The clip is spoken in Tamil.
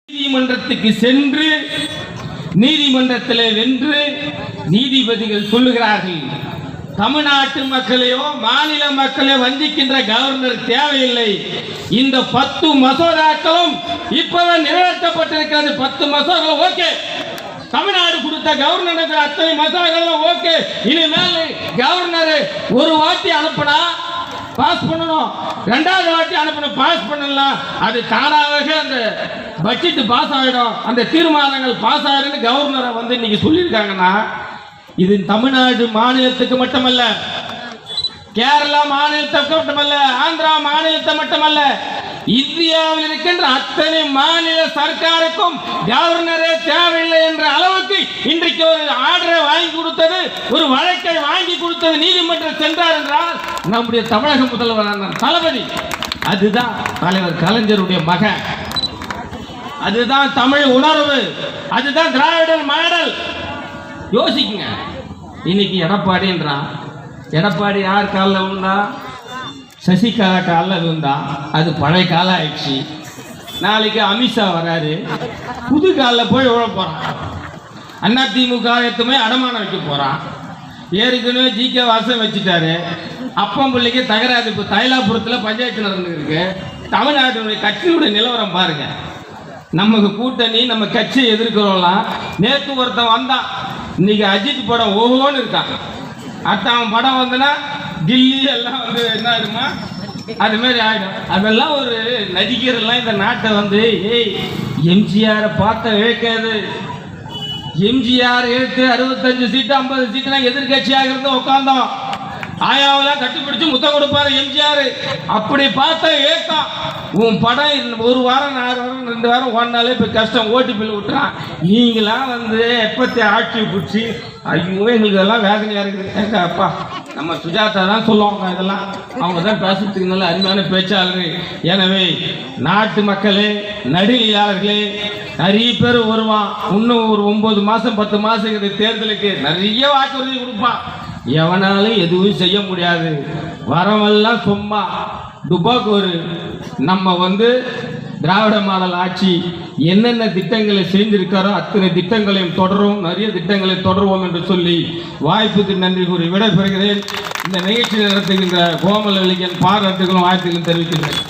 நீதிமன்றத்துக்கு சென்று நீதிமன்றத்தில் வென்று நீதிபதிகள் சொல்லுகிறார்கள், தமிழ்நாட்டு மக்களையோ மாநில மக்களையோ வஞ்சிக்கின்ற கவர்னர் தேவையில்லை. இந்த 10 மசோதாக்களும் இப்பதான் நிறைவேற்றப்பட்டிருக்கிறது. 10 மசோதாக்கள் ஓகே. தமிழ்நாடு கொடுத்த கவர்னருக்கு அத்தனை மசோதாக்களும் ஓகே. இனிமேல் கவர்னர் ஒரு வாட்டி அனுப்பினா பாஸ் பண்ணணும், 2வது வாட்டி அனுப்பணும் பாஸ் பண்ணலாம். அது தானாக அந்த பட்ஜெட் பாஸ் ஆகிடும், அந்த தீர்மானங்கள் பாஸ் ஆகிடும் கவர்னரை வந்து இன்னைக்கு சொல்லியிருக்காங்கன்னா, இது தமிழ்நாடு மாநிலத்துக்கு மட்டுமல்ல, கேரளா மாநிலத்துக்கு மட்டுமல்ல, ஆந்திரா மாநிலத்தை மட்டுமல்ல, இந்தியாவில் இருக்கின்ற அத்தனை மாநில சர்க்காருக்கும் கவர்னரே தேவையில்லை என்ற அளவுக்கு இன்றைக்கு ஒரு ஆர்டரை வாங்கி கொடுத்தது, ஒரு வழக்கை வாங்கி கொடுத்தது நீதிமன்றம் சென்றார் என்றால் நம்முடைய தமிழக முதல்வரான தளபதி. அதுதான் தலைவர் கலைஞருடைய மகன், அதுதான் தமிழ் உணர்வு, அதுதான் திராவிடர் மாடல். யோசிக்குங்க. இன்னைக்கு எடப்பாடின்றான், எடப்பாடி யார் காலில் விழுந்தா? சசிகலா காலில் விழுந்தா. அது பழைய காலம் ஆயிடுச்சு. நாளைக்கு அமித்ஷா வராரு, புது காலில் போய் விழ போறான். அதிமுக எத்துமே அடமானம் வைக்க போறான். ஏற்கனவே ஜிகே வாசம் வச்சுட்டாரு. அப்பம் பிள்ளைக்கு தகராறு. இப்போ தைலாபுரத்தில் பஞ்சாயத்து நடந்துருக்கு. தமிழ்நாட்டினுடைய கட்சியுடைய நிலவரம் பாருங்க. நமக்கு கூட்டணி, நம்ம கட்சியை எதிர்க்கிறோம்லாம். நேற்று ஒருத்தன் வந்தான், இன்னைக்கு அஜித் படம் ஓஹோன்னு இருக்கான். அவன் படம் வந்துன்னா டில்லி எல்லாம் வந்து என்ன ஆயிடுமா, அது மாதிரி ஆயிடும். அதெல்லாம் ஒரு நடிகரெல்லாம் இந்த நாட்டை வந்து ஏய் எம்ஜிஆரை பார்த்த இழக்காது. எம்ஜிஆர் எடுத்து 65 சீட்டு 50 சீட்டுனா எதிர்கட்சியாக இருந்து உட்காந்தோம். ஆயாவெல்லாம் கட்டிப்பிடிச்சு முத்தம் கொடுப்பாரு எம்ஜிஆர். அப்படி பார்த்த ஏக்கம். உன் படம் 1 வாரம் 4 வாரம் 2 வாரம் ஓடினாலே இப்போ கஷ்டம், ஓடிபில் விட்டுறான். நீங்களாம் வந்து எப்பத்தி ஆட்சி பிடிச்சி ஐயோ எங்களுக்கு இதெல்லாம் வேதனையாக இருக்குது. ஏக்கா அப்பா, நம்ம சுஜாதா தான் சொல்லுவாங்க இதெல்லாம், அவங்க தான் பேசுறதுக்கு நல்ல அருமையான பேச்சாளர்கள். எனவே நாட்டு மக்களே, நடுநிலையாளர்களே, நிறைய பேர் வருவான். இன்னும் ஒரு 9 மாதம் 10 மாதம் தேர்தலுக்கு நிறைய வாக்குறுதி கொடுப்பான். எவனாலும் எதுவும் செய்ய முடியாது. வரவெல்லாம் சும்மா துபாக்கூர். நம்ம வந்து திராவிட மாடல் ஆட்சி என்னென்ன திட்டங்களை செய்திருக்காரோ அத்தனை திட்டங்களையும் தொடரும், நிறைய திட்டங்களை தொடருவோம் என்று சொல்லி வாய்ப்புக்கு நன்றி கூறி விடைபெறுகிறேன். இந்த நிகழ்ச்சி நடத்துகின்ற கோமல் பாராட்டுகளும் வாழ்த்துக்களும் தெரிவிக்கின்றேன்.